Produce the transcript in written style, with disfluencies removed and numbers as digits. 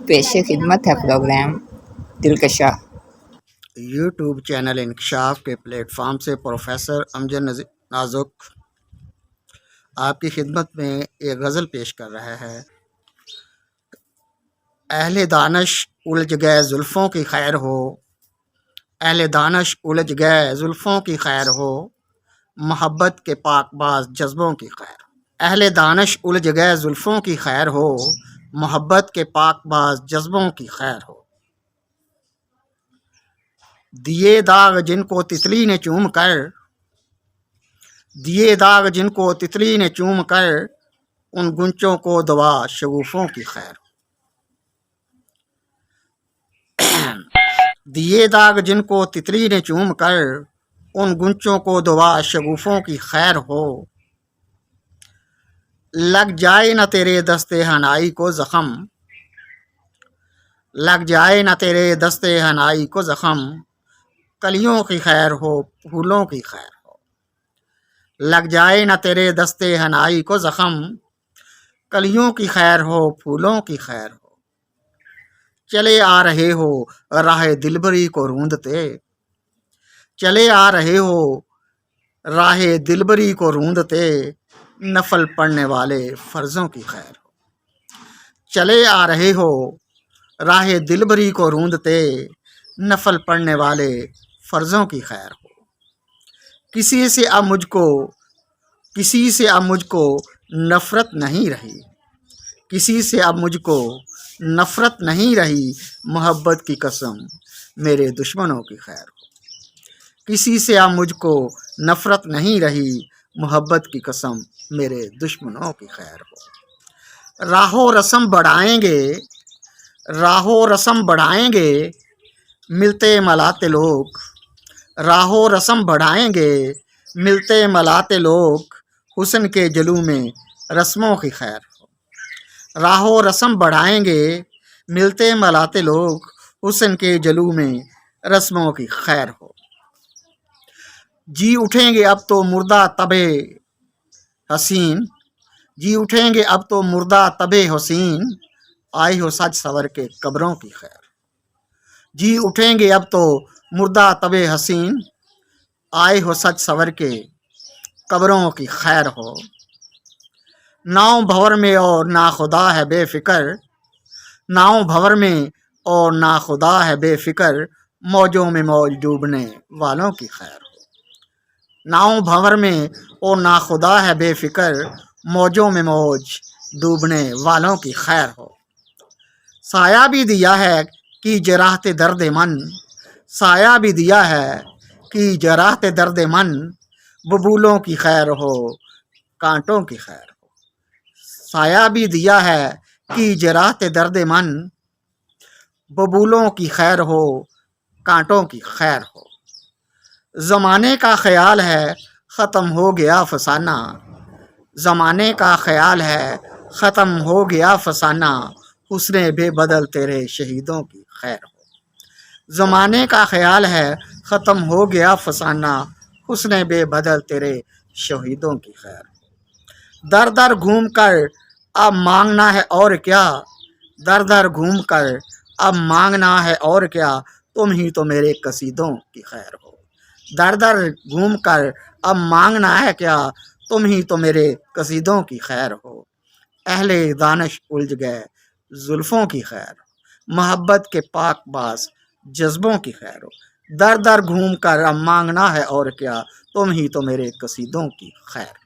پیش خدمت ہے پروگرام دلکشا۔ یوٹیوب چینل انکشاف کے پلیٹ فارم سے پروفیسر امجد نازک آپ کی خدمت میں ایک غزل پیش کر رہا ہے۔ اہل دانش الجھ گئے زلفوں کی خیر ہو، اہل دانش الجھ گئے زلفوں کی خیر ہو، محبت کے پاک باز جذبوں کی خیر ہو۔ اہل دانش الجھ گئے زلفوں کی خیر ہو، محبت کے پاک باز جذبوں کی خیر ہو۔ دیے داغ جن کو تتلی نے چوم کر، دیے داغ جن کو تتلی نے چوم کر، ان گنچوں کو دعا شگوفوں کی خیر ہو۔ دیے داغ جن کو تتلی نے چوم کر، ان گنچوں کو دعا شگوفوں کی خیر ہو۔ لگ جائے نہ تیرے دستے حنائی کو زخم، لگ جائے نہ تیرے دستے حنائی کو زخم، کلیوں کی خیر ہو پھولوں کی خیر ہو۔ لگ جائے نہ تیرے دستے حنائی کو زخم، کلیوں کی خیر ہو پھولوں کی خیر ہو۔ چلے آ رہے ہو راہ دلبری کو روندتے، چلے آ رہے ہو راہ دلبری کو روندتے، نفل پڑھنے والے فرضوں کی خیر ہو۔ چلے آ رہے ہو راہ دلبری کو روندتے، نفل پڑھنے والے فرضوں کی خیر ہو۔ کسی سے اب مجھ کو، کسی سے اب مجھ کو نفرت نہیں رہی، کسی سے اب مجھ کو نفرت نہیں رہی، محبت کی قسم میرے دشمنوں کی خیر ہو۔ کسی سے اب مجھ کو نفرت نہیں رہی، محبت کی قسم میرے دشمنوں کی خیر ہو۔ راہ و رسم بڑھائیں گے، راہ و رسم بڑھائیں گے، ملتے ملاتے لوگ، راہ و رسم بڑھائیں گے، ملتے ملاتے لوگ، حسن کے جلو میں رسموں کی خیر ہو۔ راہ و رسم بڑھائیں گے، ملتے ملاتے لوگ، حسن کے جلو میں رسموں کی خیر ہو۔ جی اٹھیں گے اب تو مردہ طبع حسین، جی اٹھیں گے اب تو مردہ طبع حسین، آئی ہو سج سور کے قبروں کی خیر۔ جی اٹھیں گے اب تو مردہ طبع حسین، آئے ہو سج سور کے قبروں کی خیر ہو۔ ناؤ بھور میں اور ناخدا ہے بے فکر، ناؤ بھور میں اور ناخدا ہے بے فکر، موجوں میں موج ڈوبنے والوں کی خیر ہو۔ ناؤ بھور میں اور ناخدا ہے بے فکر، موجوں میں موج ڈوبنے والوں کی خیر ہو۔ سایہ بھی دیا ہے کہ جراحت درد من، سایہ بھی دیا ہے کہ جراحت درد من، ببولوں کی خیر ہو کانٹوں کی خیر ہو۔ سایہ بھی دیا ہے کہ جراحت درد من، ببولوں کی خیر ہو کانٹوں کی خیر ہو۔ زمانے کا خیال ہے ختم ہو گیا فسانہ، زمانے کا خیال ہے ختم ہو گیا فسانہ، حسن بے بدل تیرے شہیدوں کی خیر ہو۔ زمانے کا خیال ہے ختم ہو گیا فسانہ، حسن بے بدل تیرے شہیدوں کی خیر ہو۔ در در گھوم کر اب مانگنا ہے اور کیا، در در گھوم کر اب مانگنا ہے اور کیا، تم ہی تو میرے قصیدوں کی خیر ہو۔ در در گھوم کر اب مانگنا ہے کیا، تم ہی تو میرے قصیدوں کی خیر ہو۔ اہل دانش الجھ گئے زلفوں کی خیر ہو، محبت کے پاک باز جذبوں کی خیر ہو۔ در در گھوم کر اب مانگنا ہے اور کیا، تم ہی تو میرے قصیدوں کی خیر ہو۔